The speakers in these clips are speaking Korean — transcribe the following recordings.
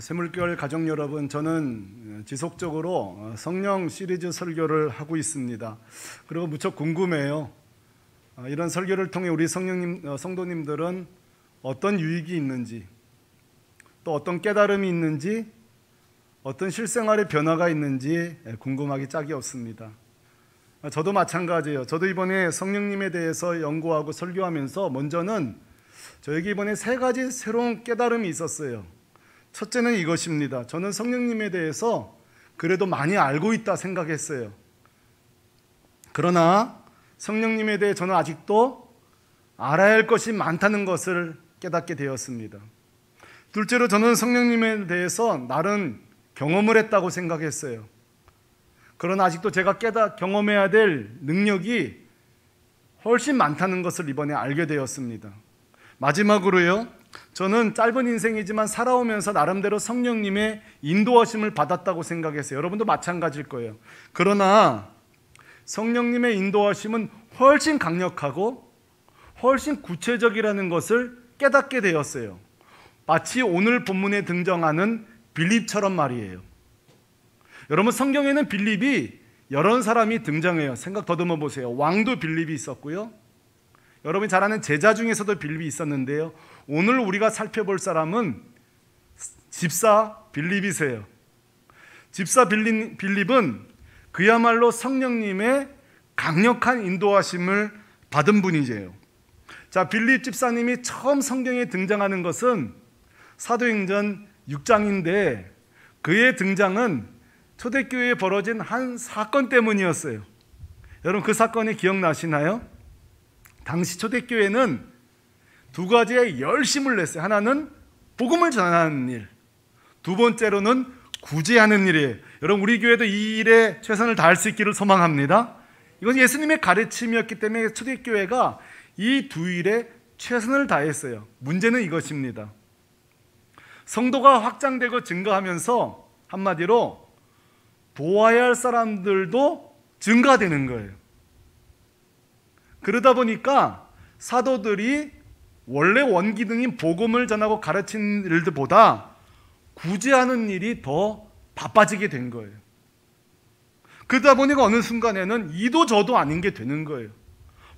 새물교회 가족 여러분, 저는 지속적으로 성령 시리즈 설교를 하고 있습니다. 그리고 무척 궁금해요. 이런 설교를 통해 우리 성도님들은 어떤 유익이 있는지, 또 어떤 깨달음이 있는지, 어떤 실생활의 변화가 있는지 궁금하기 짝이 없습니다. 저도 마찬가지예요. 저도 이번에 성령님에 대해서 연구하고 설교하면서 먼저는 저에게 이번에 3가지 새로운 깨달음이 있었어요. 첫째는 이것입니다. 저는 성령님에 대해서 그래도 많이 알고 있다 생각했어요. 그러나 성령님에 대해 저는 아직도 알아야 할 것이 많다는 것을 깨닫게 되었습니다. 둘째로 저는 성령님에 대해서 나름 경험을 했다고 생각했어요. 그러나 아직도 제가 경험해야 될 능력이 훨씬 많다는 것을 이번에 알게 되었습니다. 마지막으로요, 저는 짧은 인생이지만 살아오면서 나름대로 성령님의 인도하심을 받았다고 생각했어요. 여러분도 마찬가지일 거예요. 그러나 성령님의 인도하심은 훨씬 강력하고 훨씬 구체적이라는 것을 깨닫게 되었어요. 마치 오늘 본문에 등장하는 빌립처럼 말이에요. 여러분, 성경에는 빌립이 여러 사람이 등장해요. 생각 더듬어 보세요. 왕도 빌립이 있었고요, 여러분이 잘 아는 제자 중에서도 빌립이 있었는데요, 오늘 우리가 살펴볼 사람은 집사 빌립이세요. 집사 빌립은 그야말로 성령님의 강력한 인도하심을 받은 분이세요. 자, 빌립 집사님이 처음 성경에 등장하는 것은 사도행전 6장인데 그의 등장은 초대교회에 벌어진 한 사건 때문이었어요. 여러분, 그 사건이 기억나시나요? 당시 초대교회는 2가지의 열심을 냈어요. 하나는 복음을 전하는 일, 두 번째로는 구제하는 일이에요. 여러분, 우리 교회도 이 일에 최선을 다할 수 있기를 소망합니다. 이건 예수님의 가르침이었기 때문에 초대교회가 이 두 일에 최선을 다했어요. 문제는 이것입니다. 성도가 확장되고 증가하면서 한마디로 도와야 할 사람들도 증가되는 거예요. 그러다 보니까 사도들이 원래 원기능인 복음을 전하고 가르치는 일들보다 구제하는 일이 더 바빠지게 된 거예요. 그러다 보니까 어느 순간에는 이도 저도 아닌 게 되는 거예요.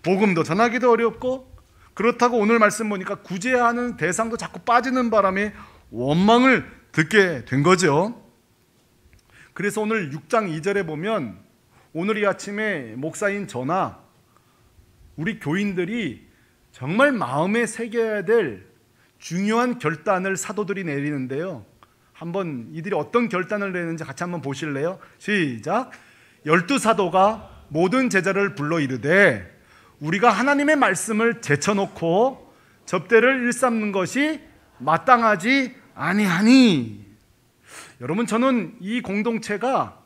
복음도 전하기도 어렵고, 그렇다고 오늘 말씀 보니까 구제하는 대상도 자꾸 빠지는 바람에 원망을 듣게 된 거죠. 그래서 오늘 6장 2절에 보면 오늘 이 아침에 목사인 저나 우리 교인들이 정말 마음에 새겨야 될 중요한 결단을 사도들이 내리는데요, 한번 이들이 어떤 결단을 내는지 같이 한번 보실래요? 시작. 12사도가 모든 제자를 불러 이르되 우리가 하나님의 말씀을 제쳐놓고 접대를 일삼는 것이 마땅하지 아니하니. 여러분, 저는 이 공동체가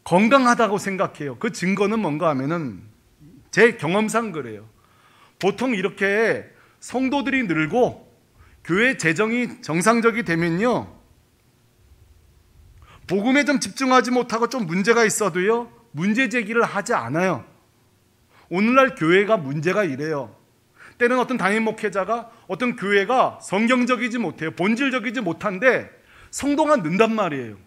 건강하다고 생각해요. 그 증거는 뭔가 하면은 제 경험상 그래요. 보통 이렇게 성도들이 늘고 교회 재정이 정상적이 되면요, 복음에 좀 집중하지 못하고 좀 문제가 있어도요, 문제 제기를 하지 않아요. 오늘날 교회가 문제가 이래요. 때는 어떤 담임 목회자가 어떤 교회가 성경적이지 못해요. 본질적이지 못한데 성도가 는단 말이에요.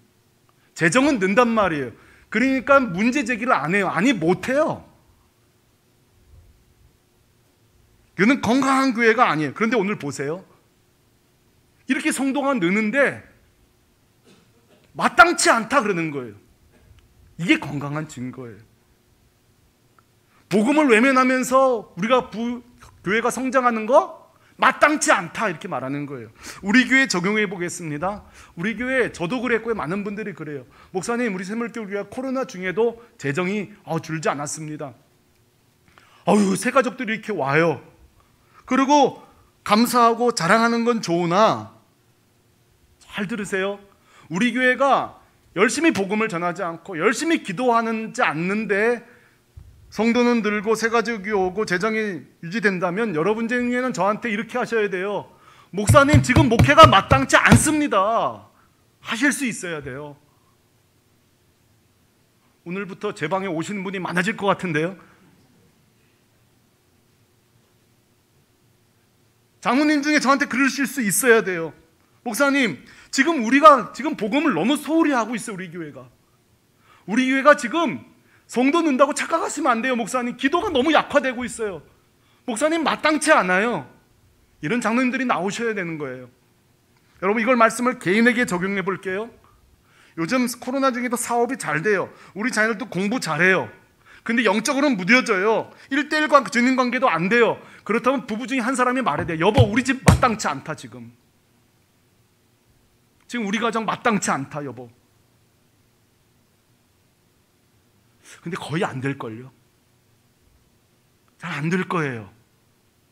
재정은 는단 말이에요. 그러니까 문제 제기를 안 해요. 아니, 못해요. 이거는 건강한 교회가 아니에요. 그런데 오늘 보세요. 이렇게 성도가 느는데 마땅치 않다 그러는 거예요. 이게 건강한 증거예요. 복음을 외면하면서 우리가 교회가 성장하는 거 마땅치 않다 이렇게 말하는 거예요. 우리 교회 적용해 보겠습니다. 우리 교회 저도 그랬고요, 많은 분들이 그래요. 목사님, 우리 새물교회가 코로나 중에도 재정이 줄지 않았습니다. 새 가족들이 이렇게 와요. 그리고 감사하고 자랑하는 건 좋으나, 잘 들으세요. 우리 교회가 열심히 복음을 전하지 않고 열심히 기도하지 않는데 성도는 늘고 새 가족이 오고 재정이 유지된다면 여러분 중에는 저한테 이렇게 하셔야 돼요. 목사님, 지금 목회가 마땅치 않습니다. 하실 수 있어야 돼요. 오늘부터 제 방에 오시는 분이 많아질 것 같은데요. 장모님 중에 저한테 그러실 수 있어야 돼요. 목사님, 지금 우리가 지금 복음을 너무 소홀히 하고 있어요. 우리 교회가 지금 성도 는다고 착각하시면 안 돼요. 목사님, 기도가 너무 약화되고 있어요. 목사님, 마땅치 않아요. 이런 장로님들이 나오셔야 되는 거예요. 여러분, 이걸 말씀을 개인에게 적용해 볼게요. 요즘 코로나 중에도 사업이 잘 돼요. 우리 자녀들도 공부 잘해요. 근데 영적으로는 무뎌져요. 1대1과 주님 관계도 안 돼요. 그렇다면 부부 중에 한 사람이 말해야 돼요. 여보, 우리 집 마땅치 않다. 지금 우리 가정 마땅치 않다, 여보. 근데 거의 안 될걸요. 잘 안 될 거예요.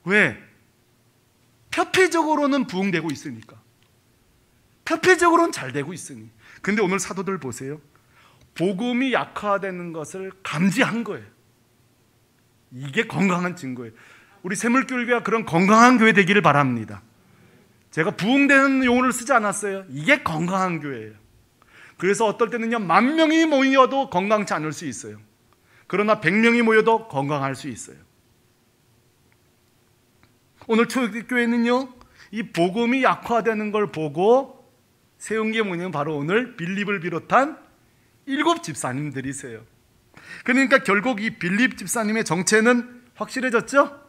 왜? 표피적으로는 부흥되고 있으니까. 표피적으로는 잘 되고 있으니. 근데 오늘 사도들 보세요. 복음이 약화되는 것을 감지한 거예요. 이게 건강한 증거예요. 우리 새물교회가 그런 건강한 교회 되기를 바랍니다. 제가 부흥되는 용어를 쓰지 않았어요. 이게 건강한 교회예요. 그래서 어떨 때는요, 10,000명이 모여도 건강치 않을 수 있어요. 그러나 100명이 모여도 건강할 수 있어요. 오늘 초대교회는요, 이 복음이 약화되는 걸 보고 세운 게 뭐냐면 바로 오늘 빌립을 비롯한 7 집사님들이세요. 그러니까 결국 이 빌립 집사님의 정체는 확실해졌죠?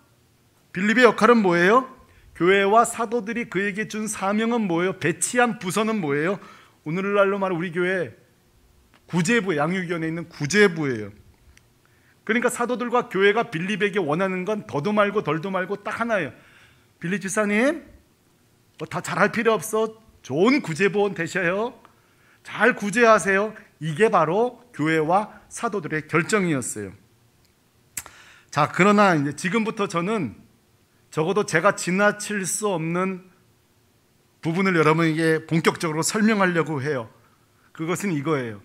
빌립의 역할은 뭐예요? 교회와 사도들이 그에게 준 사명은 뭐예요? 배치한 부서는 뭐예요? 오늘날로 말하면 우리 교회 구제부, 양육위원회에 있는 구제부예요. 그러니까 사도들과 교회가 빌립에게 원하는 건 더도 말고 덜도 말고 딱 하나예요. 빌립 집사님, 뭐 다 잘할 필요 없어. 좋은 구제부원 되셔요. 잘 구제하세요. 이게 바로 교회와 사도들의 결정이었어요. 자, 그러나 이제 지금부터 저는 적어도 제가 지나칠 수 없는 부분을 여러분에게 본격적으로 설명하려고 해요. 그것은 이거예요.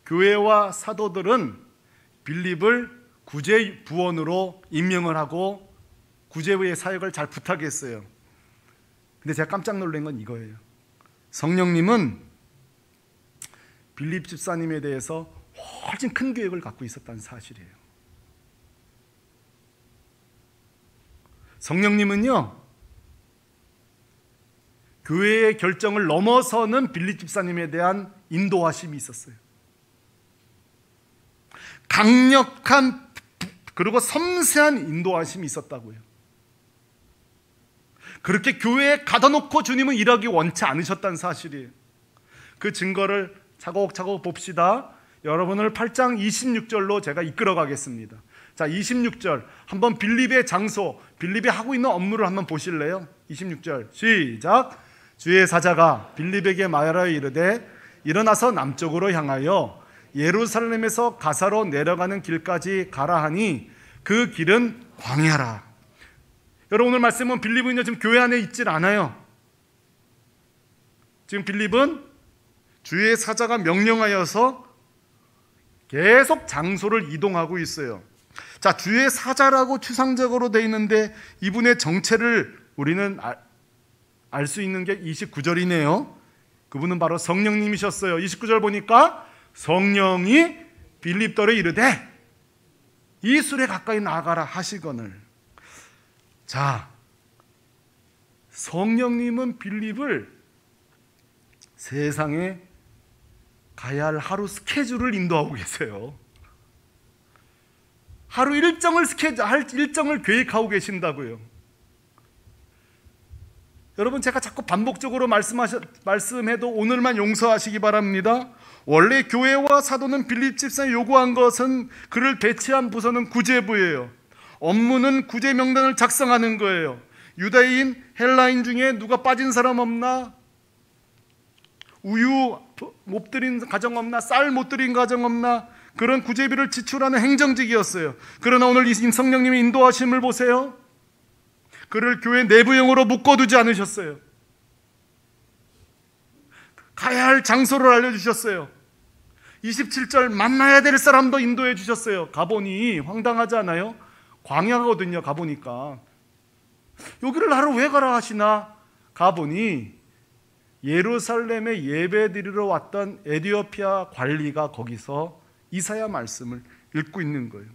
교회와 사도들은 빌립을 구제부원으로 임명을 하고 구제부의 사역을 잘 부탁했어요. 근데 제가 깜짝 놀란 건 이거예요. 성령님은 빌립 집사님에 대해서 훨씬 큰 계획을 갖고 있었다는 사실이에요. 성령님은요, 교회의 결정을 넘어서는 빌립 집사님에 대한 인도하심이 있었어요. 강력한 그리고 섬세한 인도하심이 있었다고요. 그렇게 교회에 가둬놓고 주님은 일하기 원치 않으셨다는 사실이에요. 그 증거를 차곡차곡 봅시다. 여러분을 8장 26절로 제가 이끌어 가겠습니다. 자, 26절 한번 빌립의 장소, 빌립이 하고 있는 업무를 한번 보실래요? 26절 시작. 주의 사자가 빌립에게 말하여 이르되 일어나서 남쪽으로 향하여 예루살렘에서 가사로 내려가는 길까지 가라 하니 그 길은 광야라. 여러분, 오늘 말씀은 빌립은요 지금 교회 안에 있질 않아요. 지금 빌립은 주의 사자가 명령하여서 계속 장소를 이동하고 있어요. 자, 주의 사자라고 추상적으로 되어 있는데 이분의 정체를 우리는 알 수 있는 게 29절이네요. 그분은 바로 성령님이셨어요. 29절 보니까 성령이 빌립더러 이르되 이 술에 가까이 나가라 하시거늘. 자, 성령님은 빌립을 세상에 가야 할 하루 스케줄을 인도하고 계세요. 하루 일정을 계획하고 계신다고요. 여러분, 제가 자꾸 반복적으로 말씀해도 오늘만 용서하시기 바랍니다. 원래 교회와 사도는 빌립 집사에 요구한 것은 그를 배치한 부서는 구제부예요. 업무는 구제 명단을 작성하는 거예요. 유다인, 헬라인 중에 누가 빠진 사람 없나? 우유 못 드린 가정 없나? 쌀 못 드린 가정 없나? 그런 구제비를 지출하는 행정직이었어요. 그러나 오늘 이 성령님의 인도하심을 보세요. 그를 교회 내부형으로 묶어두지 않으셨어요. 가야 할 장소를 알려주셨어요. 27절 만나야 될 사람도 인도해 주셨어요. 가보니 황당하지 않아요? 광야거든요. 가보니까 여기를 나를 왜 가라 하시나? 가보니 예루살렘에 예배드리러 왔던 에디오피아 관리가 거기서 이사야 말씀을 읽고 있는 거예요.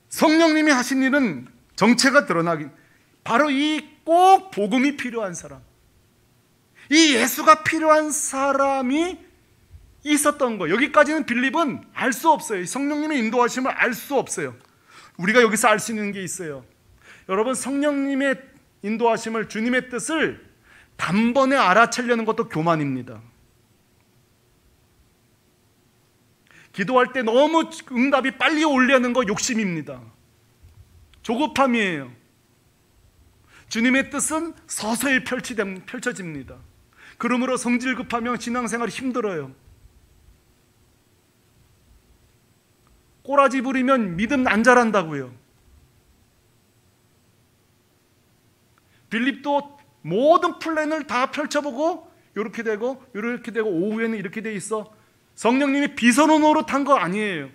성령님이 하신 일은 정체가 드러나긴, 바로 이 꼭 복음이 필요한 사람, 이 예수가 필요한 사람이 있었던 거예요. 여기까지는 빌립은 알 수 없어요. 성령님의 인도하심을 알 수 없어요. 우리가 여기서 알 수 있는 게 있어요. 여러분, 성령님의 인도하심을, 주님의 뜻을 단번에 알아채려는 것도 교만입니다. 기도할 때 너무 응답이 빨리 오려는 거 욕심입니다. 조급함이에요. 주님의 뜻은 서서히 펼쳐집니다. 그러므로 성질 급하면 신앙생활이 힘들어요. 꼬라지 부리면 믿음 안 자란다고요. 빌립도 모든 플랜을 다 펼쳐보고 이렇게 되고 오후에는 이렇게 돼 있어. 성령님이 비선호 노릇한 거 아니에요.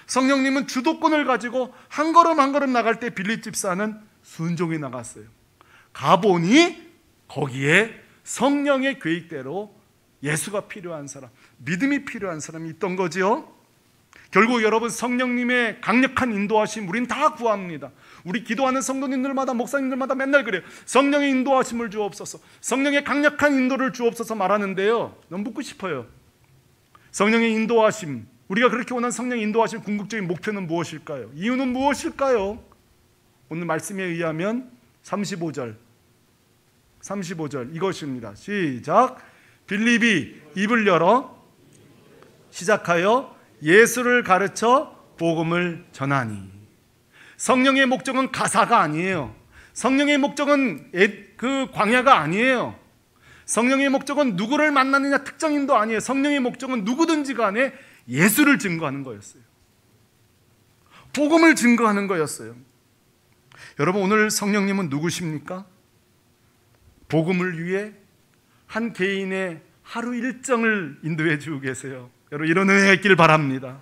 성령님은 주도권을 가지고 한 걸음 한 걸음 나갈 때 빌립 집사는 순종이 나갔어요. 가보니 거기에 성령의 계획대로 예수가 필요한 사람, 믿음이 필요한 사람이 있던 거지요. 결국 여러분, 성령님의 강력한 인도하심 우린 다 구합니다. 우리 기도하는 성도님들마다, 목사님들마다 맨날 그래요. 성령의 인도하심을 주옵소서, 성령의 강력한 인도를 주옵소서 말하는데요, 너무 묻고 싶어요. 성령의 인도하심, 우리가 그렇게 원하는 성령의 인도하심 궁극적인 목표는 무엇일까요? 이유는 무엇일까요? 오늘 말씀에 의하면 35절 이것입니다. 시작. 빌립이 입을 열어 시작하여 예수를 가르쳐 복음을 전하니. 성령의 목적은 가사가 아니에요. 성령의 목적은 그 광야가 아니에요. 성령의 목적은 누구를 만나느냐 특정인도 아니에요. 성령의 목적은 누구든지 간에 예수를 증거하는 거였어요. 복음을 증거하는 거였어요. 여러분, 오늘 성령님은 누구십니까? 복음을 위해 한 개인의 하루 일정을 인도해 주고 계세요. 여러분, 이런 은혜 있길 바랍니다.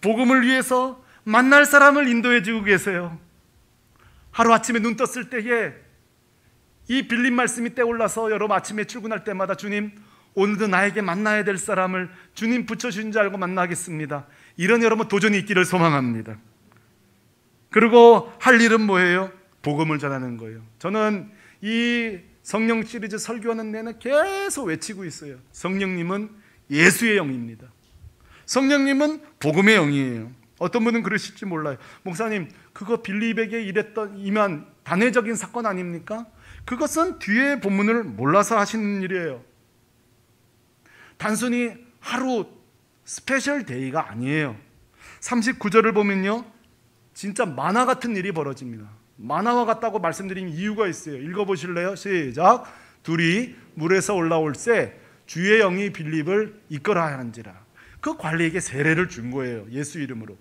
복음을 위해서 만날 사람을 인도해 주고 계세요. 하루아침에 눈 떴을 때에 이 빌립 말씀이 떠올라서 여러분 아침에 출근할 때마다 주님, 오늘도 나에게 만나야 될 사람을 주님 붙여주신 줄 알고 만나겠습니다. 이런 여러분 도전이 있기를 소망합니다. 그리고 할 일은 뭐예요? 복음을 전하는 거예요. 저는 이 성령 시리즈 설교하는 내내 계속 외치고 있어요. 성령님은 예수의 영입니다. 성령님은 복음의 영이에요. 어떤 분은 그러실지 몰라요. 목사님, 그거 빌립에게 임한 단회적인 사건 아닙니까? 그것은 뒤에 본문을 몰라서 하시는 일이에요. 단순히 하루 스페셜 데이가 아니에요. 39절을 보면요, 진짜 만화 같은 일이 벌어집니다. 만화와 같다고 말씀드린 이유가 있어요. 읽어보실래요? 시작. 둘이 물에서 올라올새 주의 영이 빌립을 이끌어야 한지라. 그 관리에게 세례를 준 거예요. 예수 이름으로.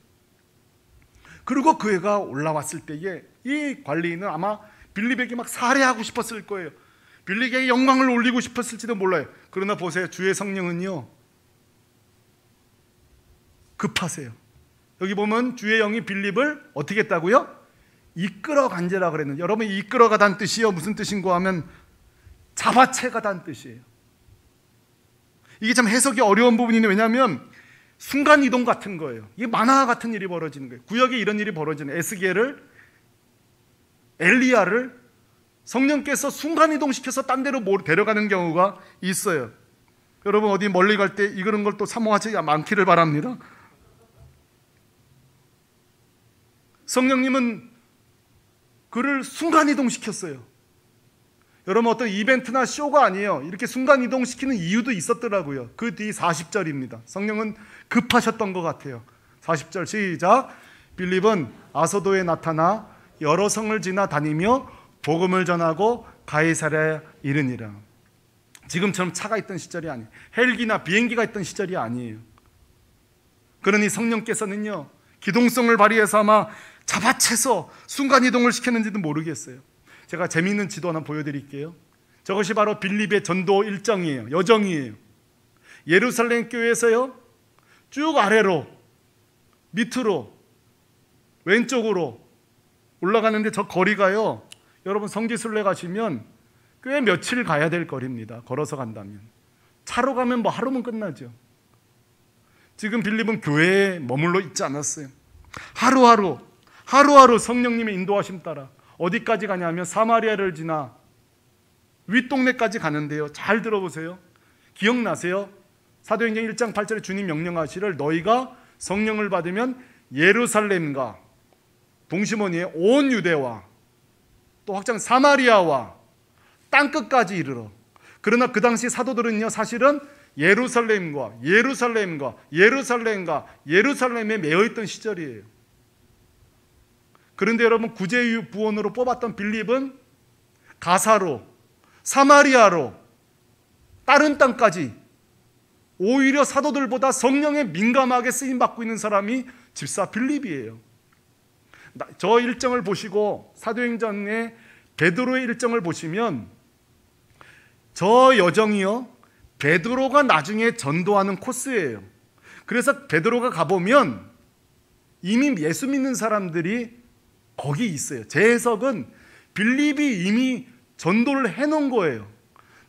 그리고 그 애가 올라왔을 때에 이 관리인은 아마 빌립에게 막 살해하고 싶었을 거예요. 빌립에게 영광을 올리고 싶었을지도 몰라요. 그러나 보세요. 주의 성령은요, 급하세요. 여기 보면 주의 영이 빌립을 어떻게 했다고요? 이끌어간지라 그랬는데, 여러분, 이끌어가다는 뜻이요, 무슨 뜻인가 하면 잡아채가다는 뜻이에요. 이게 참 해석이 어려운 부분이네. 왜냐하면 순간이동 같은 거예요. 이게 만화 같은 일이 벌어지는 거예요. 구역에 이런 일이 벌어지는, 에스겔을, 엘리야를 성령께서 순간이동시켜서 딴 데로 데려가는 경우가 있어요. 여러분, 어디 멀리 갈 때 이런 걸 또 사모하지 않기를 바랍니다. 성령님은 그를 순간이동시켰어요. 여러분, 어떤 이벤트나 쇼가 아니에요. 이렇게 순간이동시키는 이유도 있었더라고요. 그 뒤 40절입니다. 성령은 급하셨던 것 같아요. 40절 시작. 빌립은 아소도에 나타나 여러 성을 지나 다니며 복음을 전하고 가이사랴에 이르니라. 지금처럼 차가 있던 시절이 아니에요. 헬기나 비행기가 있던 시절이 아니에요. 그러니 성령께서는요, 기동성을 발휘해서 아마 잡아채서 순간이동을 시켰는지도 모르겠어요. 제가 재미있는 지도 하나 보여드릴게요. 저것이 바로 빌립의 전도 일정이에요. 여정이에요. 예루살렘 교회에서요, 쭉 아래로, 밑으로, 왼쪽으로 올라가는데 저 거리가요, 여러분 성지순례 가시면 꽤 며칠 가야 될 거리입니다. 걸어서 간다면. 차로 가면 뭐 하루면 끝나죠. 지금 빌립은 교회에 머물러 있지 않았어요. 하루하루 성령님의 인도하심 따라 어디까지 가냐면 사마리아를 지나 윗동네까지 가는데요. 잘 들어보세요. 기억나세요? 사도행전 1장 8절에 주님 명령하시를 너희가 성령을 받으면 예루살렘과 동시머니에 온 유대와 또 확장 사마리아와 땅끝까지 이르러. 그러나 그 당시 사도들은요, 사실은 예루살렘과 예루살렘에 매여 있던 시절이에요. 그런데 여러분, 구제부원으로 뽑았던 빌립은 가사로, 사마리아로, 다른 땅까지 오히려 사도들보다 성령에 민감하게 쓰임받고 있는 사람이 집사 빌립이에요. 저 일정을 보시고 사도행전의 베드로의 일정을 보시면 저 여정이요, 베드로가 나중에 전도하는 코스예요. 그래서 베드로가 가보면 이미 예수 믿는 사람들이 거기 있어요. 제 해석은 빌립이 이미 전도를 해놓은 거예요.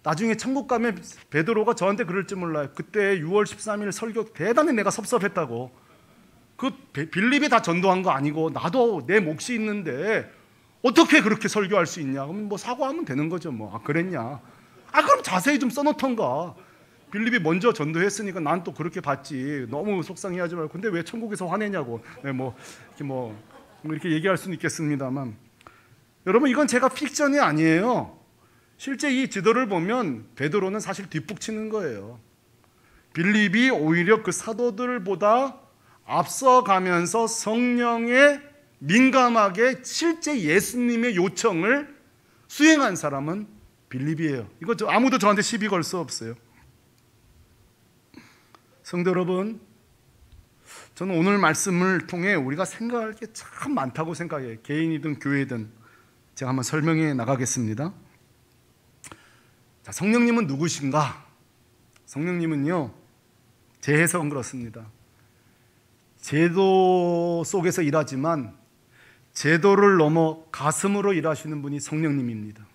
나중에 천국 가면 베드로가 저한테 그럴 줄 몰라요. 그때 6월 13일 설교 대단히 내가 섭섭했다고. 그 빌립이 다 전도한 거 아니고 나도 내 몫이 있는데 어떻게 그렇게 설교할 수 있냐. 그럼 뭐 사과하면 되는 거죠. 뭐. 아, 그랬냐. 아, 그럼 자세히 좀 써놓던가. 빌립이 먼저 전도했으니까 난 또 그렇게 봤지. 너무 속상해하지 말고. 근데 왜 천국에서 화내냐고. 네, 이렇게 얘기할 수는 있겠습니다만, 여러분, 이건 제가 픽션이 아니에요. 실제 이 지도를 보면 베드로는 사실 뒷북치는 거예요. 빌립이 오히려 그 사도들보다 앞서가면서 성령에 민감하게 실제 예수님의 요청을 수행한 사람은 빌립이에요. 이거 아무도 저한테 시비 걸 수 없어요. 성도 여러분, 저는 오늘 말씀을 통해 우리가 생각할 게 참 많다고 생각해요. 개인이든 교회든. 제가 한번 설명해 나가겠습니다. 자, 성령님은 누구신가? 성령님은요, 제 해석은 그렇습니다. 제도 속에서 일하지만 제도를 넘어 가슴으로 일하시는 분이 성령님입니다.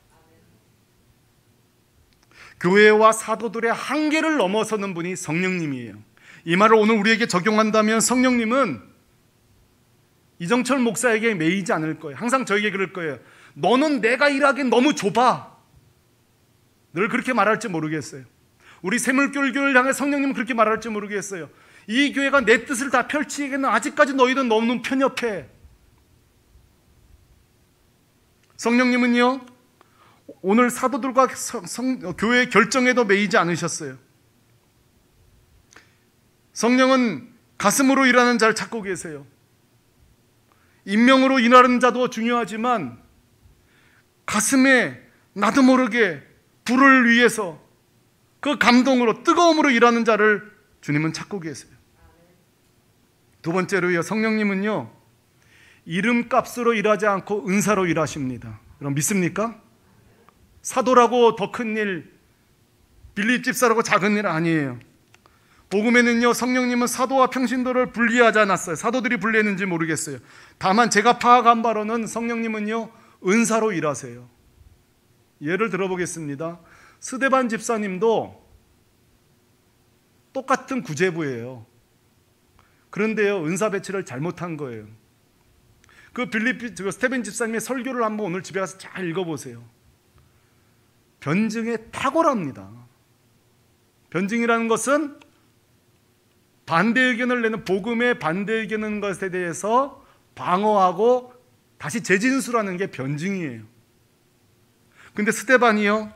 교회와 사도들의 한계를 넘어서는 분이 성령님이에요. 이 말을 오늘 우리에게 적용한다면 성령님은 이정철 목사에게 매이지 않을 거예요. 항상 저에게 그럴 거예요. 너는 내가 일하기엔 너무 좁아. 늘 그렇게 말할지 모르겠어요. 우리 새물교회를 향해 성령님은 그렇게 말할지 모르겠어요. 이 교회가 내 뜻을 다 펼치기에는 아직까지 너희는 너무 편협해. 성령님은요, 오늘 사도들과 교회의 결정에도 매이지 않으셨어요. 성령은 가슴으로 일하는 자를 찾고 계세요. 인명으로 일하는 자도 중요하지만 가슴에 나도 모르게 불을 위해서 그 감동으로, 뜨거움으로 일하는 자를 주님은 찾고 계세요. 두 번째로요, 성령님은요, 이름값으로 일하지 않고 은사로 일하십니다. 여러분 믿습니까? 사도라고 더 큰 일, 빌립 집사라고 작은 일 아니에요. 복음에는요, 성령님은 사도와 평신도를 분리하지 않았어요. 사도들이 분리했는지 모르겠어요. 다만 제가 파악한 바로는 성령님은요, 은사로 일하세요. 예를 들어보겠습니다. 스데반 집사님도 똑같은 구제부예요. 그런데요, 은사 배치를 잘못한 거예요. 그 스데반 집사님의 설교를 한번 오늘 집에 가서 잘 읽어보세요. 변증에 탁월합니다. 변증이라는 것은 반대 의견을 내는, 복음의 반대 의견인 것에 대해서 방어하고 다시 재진술하는 게 변증이에요. 근데 스데반이요,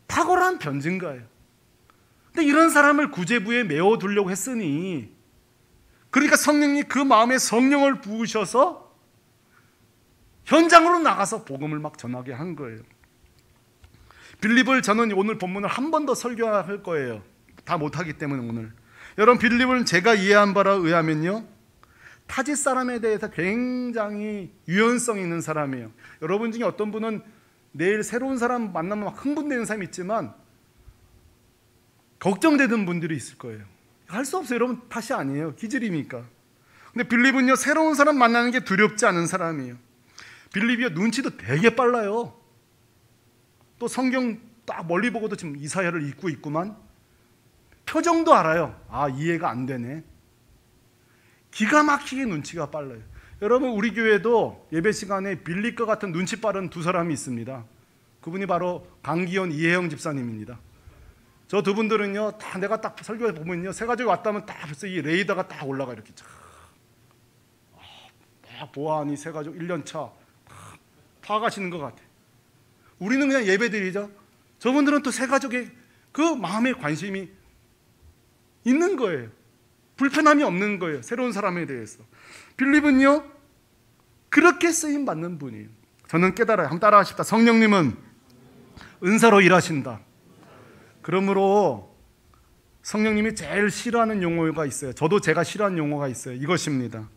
탁월한 변증가예요. 근데 이런 사람을 구제부에 메워두려고 했으니, 그러니까 성령이 그 마음에 성령을 부으셔서 현장으로 나가서 복음을 막 전하게 한 거예요. 빌립을 저는 오늘 본문을 한 번 더 설교할 거예요. 다 못하기 때문에 오늘. 여러분, 빌립은 제가 이해한 바에 의하면요, 타지 사람에 대해서 굉장히 유연성 있는 사람이에요. 여러분 중에 어떤 분은 내일 새로운 사람 만나면 막 흥분되는 사람이 있지만 걱정되는 분들이 있을 거예요. 할 수 없어요. 여러분 탓이 아니에요. 기질이니까. 근데 빌립은요, 새로운 사람 만나는 게 두렵지 않은 사람이에요. 빌립이요, 눈치도 되게 빨라요. 또 성경 딱 멀리 보고도 지금 이사야를 읽고 있구만. 표정도 알아요. 아, 이해가 안 되네. 기가 막히게 눈치가 빨라요. 여러분, 우리 교회도 예배 시간에 빌릴 것 같은 눈치 빠른 두 사람이 있습니다. 그분이 바로 강기현, 이혜영 집사님입니다. 저 두 분들은요, 다 내가 딱 설교해 보면요, 새 가족이 왔다면 딱 벌써 이 레이더가 딱 올라가 이렇게 딱 보아하니 새 가족 1년 차 파가시는 것 같아. 우리는 그냥 예배드리죠. 저분들은 또 새 가족의 그 마음에 관심이 있는 거예요. 불편함이 없는 거예요. 새로운 사람에 대해서. 빌립은요, 그렇게 쓰임 받는 분이에요. 저는 깨달아요. 한번 따라 하십시다. 성령님은 은사로 일하신다. 그러므로 성령님이 제일 싫어하는 용어가 있어요. 저도 제가 싫어하는 용어가 있어요. 이것입니다.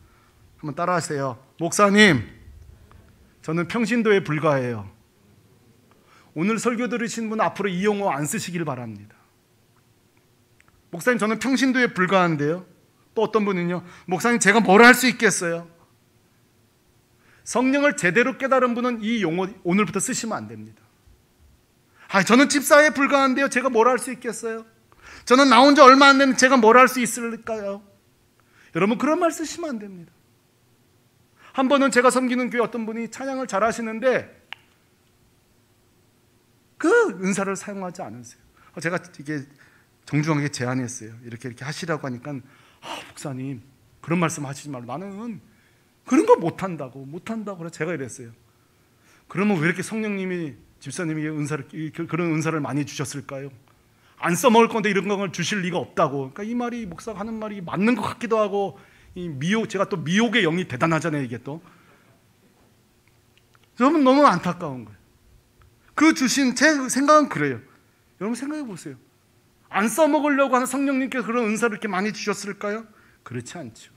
한번 따라 하세요. 목사님, 저는 평신도에 불과해요. 오늘 설교 들으신 분 앞으로 이 용어 안 쓰시길 바랍니다. 목사님, 저는 평신도에 불과한데요. 또 어떤 분은요, 목사님, 제가 뭘 할 수 있겠어요? 성령을 제대로 깨달은 분은 이 용어 오늘부터 쓰시면 안 됩니다. 저는 집사에 불과한데요. 제가 뭘 할 수 있겠어요? 저는 나온 지 얼마 안 됐는데 제가 뭘 할 수 있을까요? 여러분, 그런 말 쓰시면 안 됩니다. 한 번은 제가 섬기는 교회 어떤 분이 찬양을 잘 하시는데 그 은사를 사용하지 않으세요. 제가 이게 정중하게 제안했어요. 이렇게 하시라고 하니까, 목사님, 그런 말씀 하시지 말고, 나는 그런 거 못한다고. 그래서 제가 이랬어요. 그러면 왜 이렇게 성령님이 집사님에게 그런 은사를 많이 주셨을까요? 안 써먹을 건데 이런 걸 주실 리가 없다고. 그러니까 이 말이, 목사가 하는 말이 맞는 것 같기도 하고, 제가 또 미혹의 영이 대단하잖아요, 이게 또. 여러분, 너무 안타까운 거예요. 제 생각은 그래요. 여러분, 생각해 보세요. 안 써먹으려고 하는 성령님께서 그런 은사를 이렇게 많이 주셨을까요? 그렇지 않죠.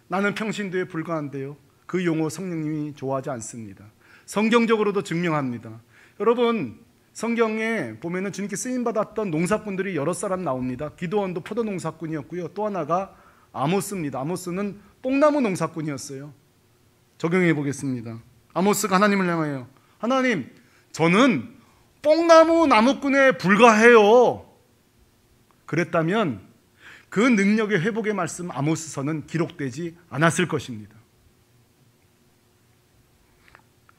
나는 평신도에 불과한데요. 그 용어 성령님이 좋아하지 않습니다. 성경적으로도 증명합니다. 여러분, 성경에 보면은 주님께 쓰임받았던 농사꾼들이 여러 사람 나옵니다. 기드온도 포도 농사꾼이었고요. 또 하나가 아모스입니다. 아모스는 뽕나무 농사꾼이었어요. 적용해 보겠습니다. 아모스가 하나님을 향하여, 하나님, 저는 뽕나무 나무꾼에 불과해요. 그랬다면 그 능력의 회복의 말씀 아모스서는 기록되지 않았을 것입니다.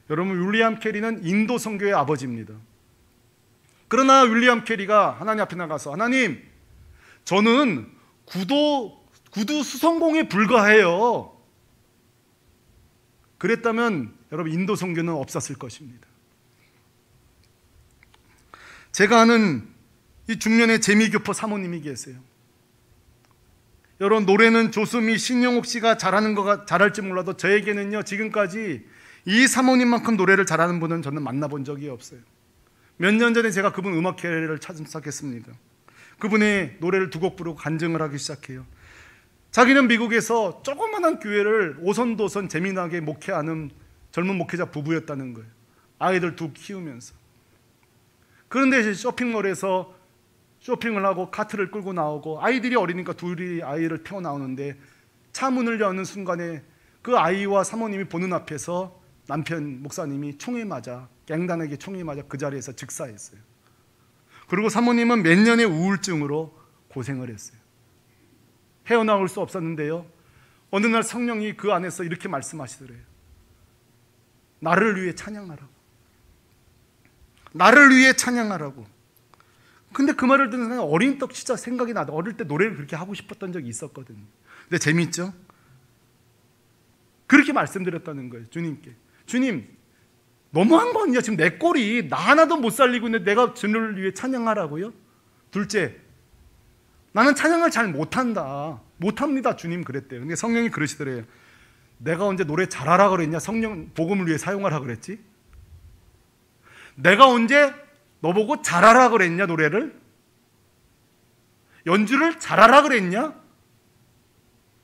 여러분, 윌리엄 캐리는 인도 선교의 아버지입니다. 그러나 윌리엄 캐리가 하나님 앞에 나가서, 하나님, 저는 구두 수성공에 불과해요. 그랬다면 여러분, 인도 선교는 없었을 것입니다. 제가 아는 이 중년의 재미교포 사모님이 계세요. 여러분, 노래는 조수미, 신영옥 씨가 잘할지 몰라도 저에게는요, 지금까지 이 사모님만큼 노래를 잘하는 분은 저는 만나본 적이 없어요. 몇 년 전에 제가 그분 음악회를 참석했습니다. 그분의 노래를 두 곡 부르고 간증을 하기 시작해요. 자기는 미국에서 조그마한 교회를 오선도선 재미나게 목회하는 젊은 목회자 부부였다는 거예요. 아이들 두 키우면서. 그런데 이제 쇼핑몰에서 쇼핑을 하고 카트를 끌고 나오고, 아이들이 어리니까 둘이 아이를 태워 나오는데 차 문을 여는 순간에 그 아이와 사모님이 보는 앞에서 남편 목사님이 총에 맞아, 갱단에게 총에 맞아 그 자리에서 즉사했어요. 그리고 사모님은 몇 년의 우울증으로 고생을 했어요. 헤어나올 수 없었는데요, 어느 날 성령이 그 안에서 이렇게 말씀하시더래요. 나를 위해 찬양하라고. 나를 위해 찬양하라고. 근데 그 말을 듣는 순간 어린 떡 진짜 생각이 나다. 어릴 때 노래를 그렇게 하고 싶었던 적이 있었거든요. 근데 재밌죠? 그렇게 말씀드렸다는 거예요, 주님께. 주님, 너무한 거 아니야? 지금 내 꼴이 나 하나도 못 살리고 있는데 내가 주님을 위해 찬양하라고요? 둘째, 나는 찬양을 잘 못합니다, 주님 그랬대요. 근데 성령이 그러시더래요. 내가 언제 노래 잘하라 그랬냐? 성령 복음을 위해 사용하라 그랬지? 내가 언제 너보고 잘하라 그랬냐? 노래를? 연주를 잘하라 그랬냐?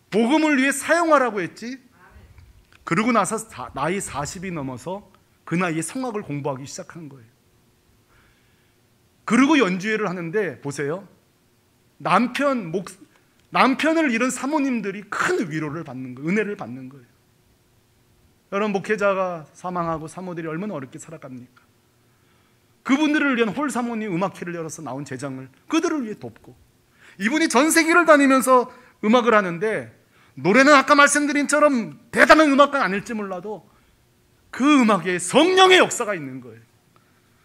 복음을 위해 사용하라고 했지? 그러고 나서 나이 40이 넘어서 그 나이에 성악을 공부하기 시작한 거예요. 그리고 연주회를 하는데 보세요. 남편을 잃은 사모님들이 큰 위로를 받는 거예요. 은혜를 받는 거예요. 여러분, 목회자가 사망하고 사모들이 얼마나 어렵게 살아갑니까? 그분들을 위한 홀 사모님 음악회를 열어서 나온 재정을 그들을 위해 돕고, 이분이 전 세계를 다니면서 음악을 하는데 노래는 아까 말씀드린 처럼 대단한 음악가는 아닐지 몰라도 그 음악에 성령의 역사가 있는 거예요.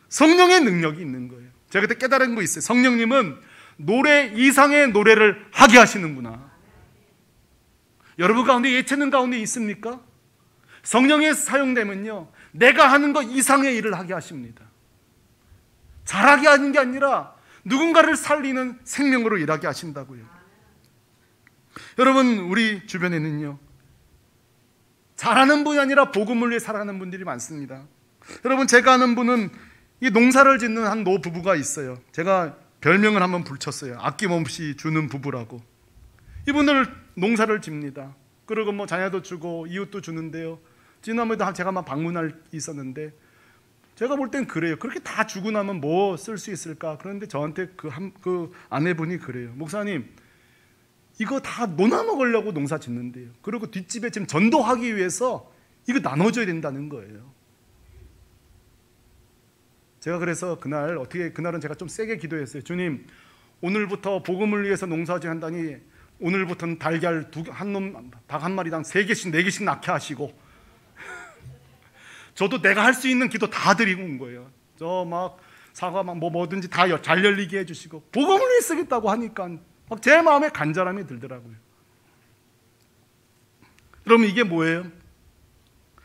성령의 능력이 있는 거예요. 제가 그때 깨달은 거 있어요. 성령님은 노래 이상의 노래를 하게 하시는구나. 여러분 가운데 예체능 가운데 있습니까? 성령이 사용되면요, 내가 하는 것 이상의 일을 하게 하십니다. 잘하게 하는 게 아니라 누군가를 살리는 생명으로 일하게 하신다고요. 여러분, 우리 주변에는요, 잘하는 분이 아니라 복음을 위해 살아가는 분들이 많습니다. 여러분, 제가 아는 분은 이 농사를 짓는 한 노부부가 있어요. 제가 별명을 한번 붙였어요. 아낌없이 주는 부부라고. 이분들 농사를 짓니다. 그리고 뭐 자녀도 주고 이웃도 주는데요. 지난번에도 제가 막 방문할 있었는데, 제가 볼 땐 그래요. 그렇게 다 주고 나면 뭐 쓸 수 있을까? 그런데 저한테 그 아내분이 그래요. 목사님, 이거 다 논아 먹으려고 농사 짓는데요. 그리고 뒷집에 지금 전도하기 위해서 이거 나눠줘야 된다는 거예요. 제가 그래서 그날은 제가 좀 세게 기도했어요. 주님, 오늘부터 복음을 위해서 농사짓 한다니 오늘부터는 달걀 닭 한 마리당 3개씩 4개씩 낳게 하시고, 저도 내가 할 수 있는 기도 다 드리고 온 거예요. 저 막 사과 막 뭐든지 다 잘 열리게 해주시고, 복음을 위해 쓰겠다고 하니까 막 제 마음에 간절함이 들더라고요. 그럼 이게 뭐예요?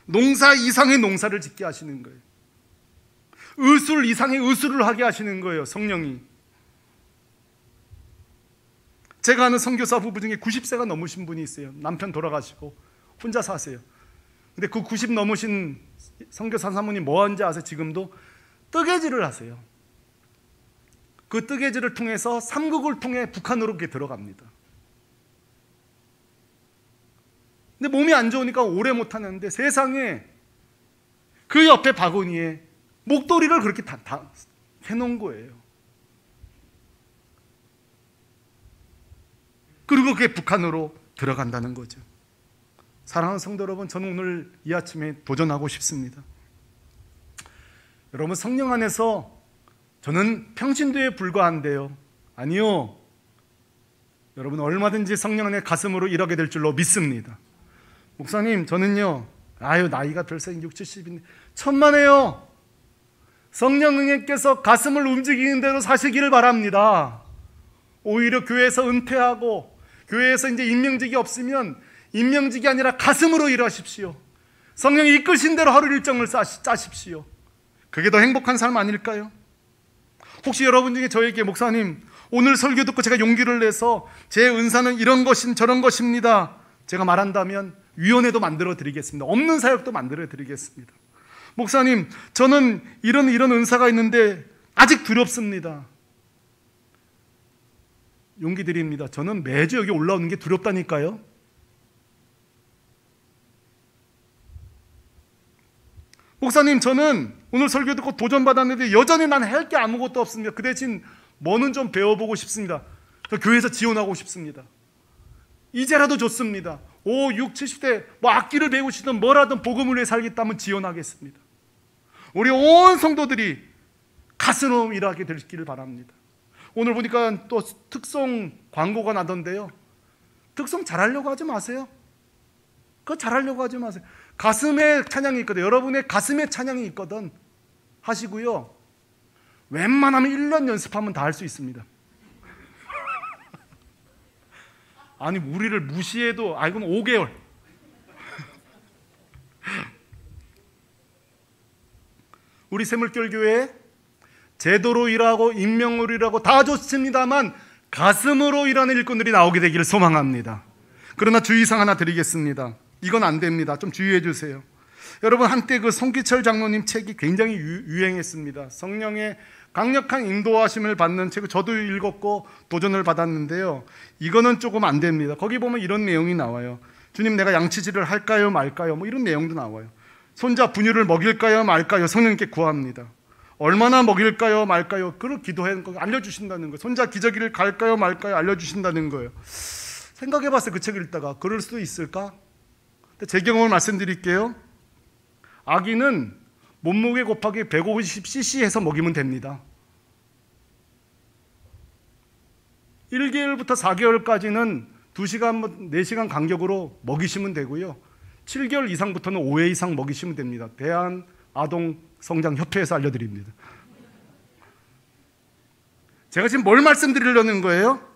농사 이상의 농사를 짓게 하시는 거예요. 의술 이상의 의술을 하게 하시는 거예요, 성령이. 제가 아는 선교사 부부 중에 90세가 넘으신 분이 있어요. 남편 돌아가시고 혼자 사세요. 근데 그 90 넘으신 선교사 사모님 뭐 하는지 아세요? 지금도 뜨개질을 하세요. 그 뜨개질을 통해서 삼국을 통해 북한으로 이렇게 들어갑니다. 근데 몸이 안 좋으니까 오래 못 하는데, 세상에 그 옆에 바구니에 목도리를 그렇게 다 해놓은 거예요. 그리고 그게 북한으로 들어간다는 거죠. 사랑하는 성도 여러분, 저는 오늘 이 아침에 도전하고 싶습니다. 여러분, 성령 안에서 저는 평신도에 불과한데요. 아니요. 여러분, 얼마든지 성령 안에 가슴으로 일하게 될 줄로 믿습니다. 목사님, 저는요, 나이가 벌써 60, 70인데 천만에요. 성령님께서 가슴을 움직이는 대로 사시기를 바랍니다. 오히려 교회에서 은퇴하고 교회에서 이제 임명직이 없으면 임명직이 아니라 가슴으로 일하십시오. 성령이 이끄신 대로 하루 일정을 짜십시오. 그게 더 행복한 삶 아닐까요? 혹시 여러분 중에 저에게, 목사님, 오늘 설교 듣고 제가 용기를 내서 제 은사는 이런 것인 저런 것입니다, 제가 말한다면 위원회도 만들어 드리겠습니다. 없는 사역도 만들어 드리겠습니다. 목사님, 저는 이런 은사가 있는데 아직 두렵습니다. 용기 드립니다. 저는 매주 여기 올라오는 게 두렵다니까요. 목사님, 저는 오늘 설교 듣고 도전받았는데 여전히 난 할 게 아무것도 없습니다. 그 대신 뭐는 좀 배워보고 싶습니다. 저 교회에서 지원하고 싶습니다. 이제라도 좋습니다. 5, 6, 70대 뭐 악기를 배우시든 뭐라든 복음을 위해 살겠다면 지원하겠습니다. 우리 온 성도들이 가슴으로 일하게 되기를 바랍니다. 오늘 보니까 또 특송 광고가 나던데요. 특송 잘하려고 하지 마세요. 그거 잘하려고 하지 마세요. 가슴에 찬양이 있거든. 여러분의 가슴에 찬양이 있거든. 하시고요. 웬만하면 1년 연습하면 다 할 수 있습니다. 아니, 우리를 무시해도 그럼 5개월. 우리 샘물결교회 제도로 일하고 임명으로 일하고 다 좋습니다만 가슴으로 일하는 일꾼들이 나오게 되기를 소망합니다. 그러나 주의사항 하나 드리겠습니다. 이건 안 됩니다. 좀 주의해 주세요. 여러분, 한때 그 송기철 장로님 책이 굉장히 유행했습니다. 성령의 강력한 인도하심을 받는 책을 저도 읽었고 도전을 받았는데요. 이거는 조금 안 됩니다. 거기 보면 이런 내용이 나와요. 주님, 내가 양치질을 할까요 말까요? 뭐 이런 내용도 나와요. 손자 분유를 먹일까요 말까요? 성령님께 구합니다. 얼마나 먹일까요 말까요? 그걸 기도해 알려주신다는 거예요. 손자 기저귀를 갈까요 말까요? 알려주신다는 거예요. 생각해봤어요. 그 책을 읽다가 그럴 수도 있을까? 근데 제 경험을 말씀드릴게요. 아기는 몸무게 곱하기 150cc 해서 먹이면 됩니다. 1개월부터 4개월까지는 2시간, 4시간 간격으로 먹이시면 되고요. 7개월 이상부터는 5회 이상 먹이시면 됩니다. 대한아동성장협회에서 알려드립니다. 제가 지금 뭘 말씀드리려는 거예요?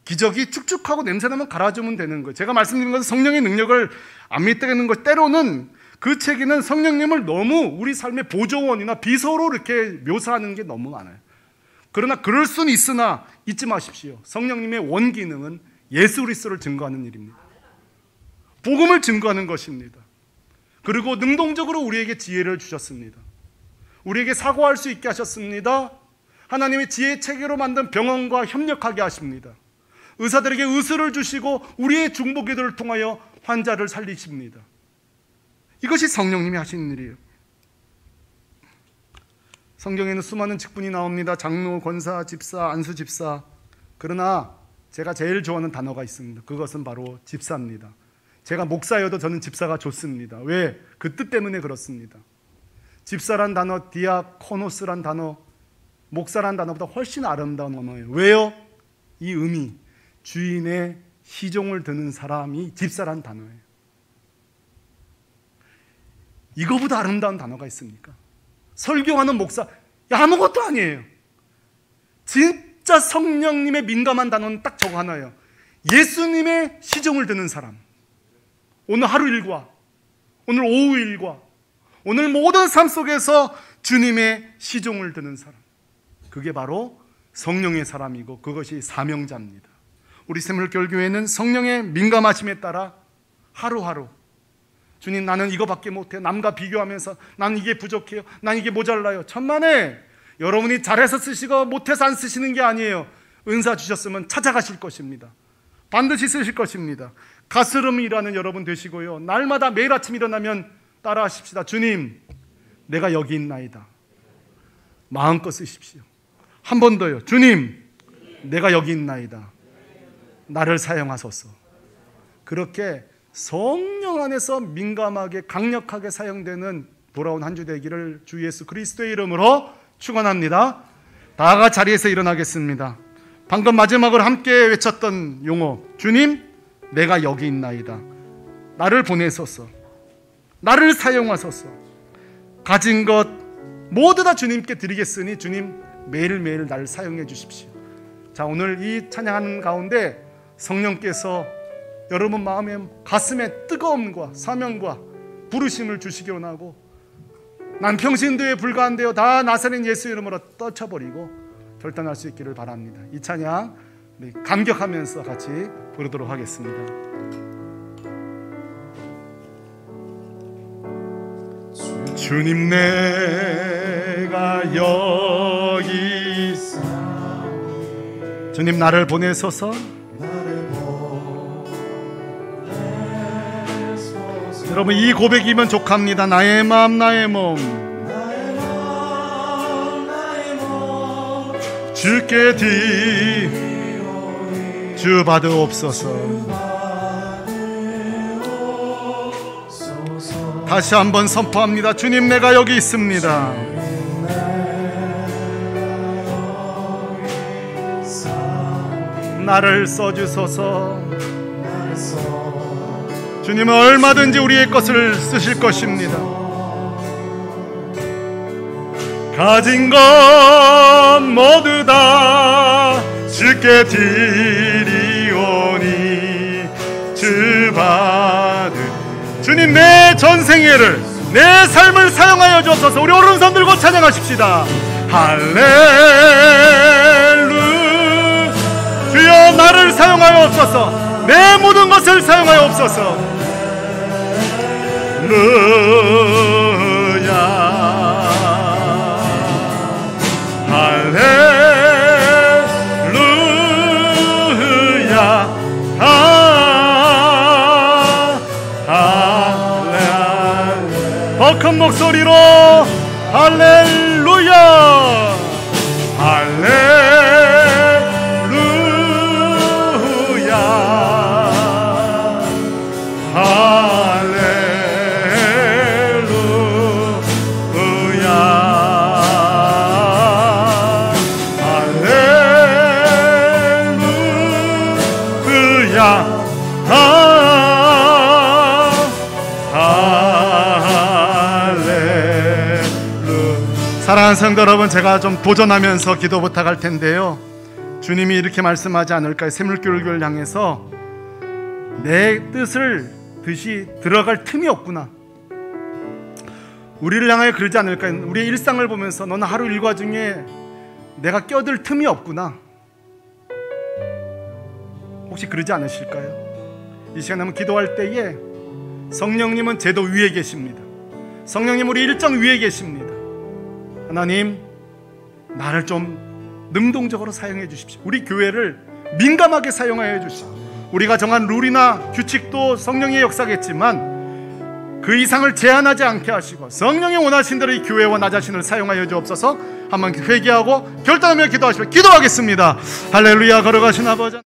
기저귀 축축하고 냄새나면 갈아주면 되는 거예요. 제가 말씀드린 것은 성령의 능력을 안 믿게 것. 때로는 그 책에는 성령님을 너무 우리 삶의 보조원이나 비서로 이렇게 묘사하는 게 너무 많아요. 그러나 그럴 수는 있으나 잊지 마십시오. 성령님의 원기능은 예수 그리스도를 증거하는 일입니다. 복음을 증거하는 것입니다. 그리고 능동적으로 우리에게 지혜를 주셨습니다. 우리에게 사고할 수 있게 하셨습니다. 하나님의 지혜의 체계로 만든 병원과 협력하게 하십니다. 의사들에게 의술을 주시고 우리의 중보기도를 통하여 환자를 살리십니다. 이것이 성령님이 하시는 일이에요. 성경에는 수많은 직분이 나옵니다. 장로, 권사, 집사, 안수 집사. 그러나 제가 제일 좋아하는 단어가 있습니다. 그것은 바로 집사입니다. 제가 목사여도 저는 집사가 좋습니다. 왜? 그 뜻 때문에 그렇습니다. 집사란 단어, 디아코노스란 단어, 목사란 단어보다 훨씬 아름다운 언어예요. 왜요? 이 의미, 주인의 시종을 드는 사람이 집사란 단어예요. 이거보다 아름다운 단어가 있습니까? 설교하는 목사, 아무것도 아니에요. 진짜 성령님의 민감한 단어는 딱 저거 하나예요. 예수님의 시종을 드는 사람. 오늘 하루 일과, 오늘 오후 일과, 오늘 모든 삶 속에서 주님의 시종을 드는 사람. 그게 바로 성령의 사람이고 그것이 사명자입니다. 우리 샘물교회는 성령의 민감하심에 따라 하루하루 주님, 나는 이거밖에 못해. 남과 비교하면서 나는 이게 부족해요. 난 이게 모자라요. 천만에 여러분이 잘해서 쓰시고 못해서 안 쓰시는 게 아니에요. 은사 주셨으면 찾아가실 것입니다. 반드시 쓰실 것입니다. 가스름이 일하는 여러분 되시고요. 날마다 매일 아침 일어나면 따라하십시다. 주님, 내가 여기 있나이다. 마음껏 쓰십시오. 한 번 더요. 주님, 내가 여기 있나이다. 나를 사용하소서. 그렇게 성령 안에서 민감하게 강력하게 사용되는 돌아온 한 주 되기를 주 예수 그리스도의 이름으로 축원합니다. 다가 자리에서 일어나겠습니다. 방금 마지막으로 함께 외쳤던 용어, 주님, 내가 여기 있나이다. 나를 보내소서. 나를 사용하소서. 가진 것 모두 다 주님께 드리겠으니 주님 매일매일 나를 사용해 주십시오. 자, 오늘 이 찬양하는 가운데 성령께서 여러분 마음에 가슴에 뜨거움과 사명과 부르심을 주시기 원하고, 난 평신도에 불과한데요, 다 나사렛 예수 이름으로 떨쳐버리고 결단할 수 있기를 바랍니다. 이 찬양 우리 감격하면서 같이 부르도록 하겠습니다. 주님, 내가 여기 있어. 주님, 나를 보내소서. 여러분, 이 고백이면 족합니다. 나의 마음 나의 몸 주께 주 받으옵소서. 다시 한번 선포합니다. 주님, 내가 여기 있습니다. 나를 써주소서. 주님은 얼마든지 우리의 것을 쓰실 것입니다. 가진 것 모두 다 주께 드리오니 주 받으. 주님, 내 전생애를, 내 삶을 사용하여 주옵소서. 우리 오른손 들고 찬양하십시다. 할렐루야. 주여, 나를 사용하여 없소서. 내 모든 것을 사용하여 없소서. 할렐루야. 할렐루야. 더 큰 목소리로 할렐루야. 할렐루야. 할렐루야. 사랑하는 성도 여러분, 제가 좀 도전하면서 기도 부탁할 텐데요, 주님이 이렇게 말씀하지 않을까요? 새물교회를 향해서 내 뜻을 뜻이 들어갈 틈이 없구나. 우리를 향하여 그러지 않을까요? 우리의 일상을 보면서 너는 하루 일과 중에 내가 껴들 틈이 없구나. 혹시 그러지 않으실까요? 이 시간에 한번 기도할 때에 성령님은 제도 위에 계십니다. 성령님 우리 일정 위에 계십니다. 하나님, 나를 좀 능동적으로 사용해 주십시오. 우리 교회를 민감하게 사용하여 주십시오. 우리가 정한 룰이나 규칙도 성령의 역사겠지만 그 이상을 제한하지 않게 하시고 성령이 원하신 대로 이 교회와 나 자신을 사용하여 주옵소서. 한번 회개하고 결단하며 기도하시면 기도하겠습니다. 할렐루야. 걸어가신 아버지.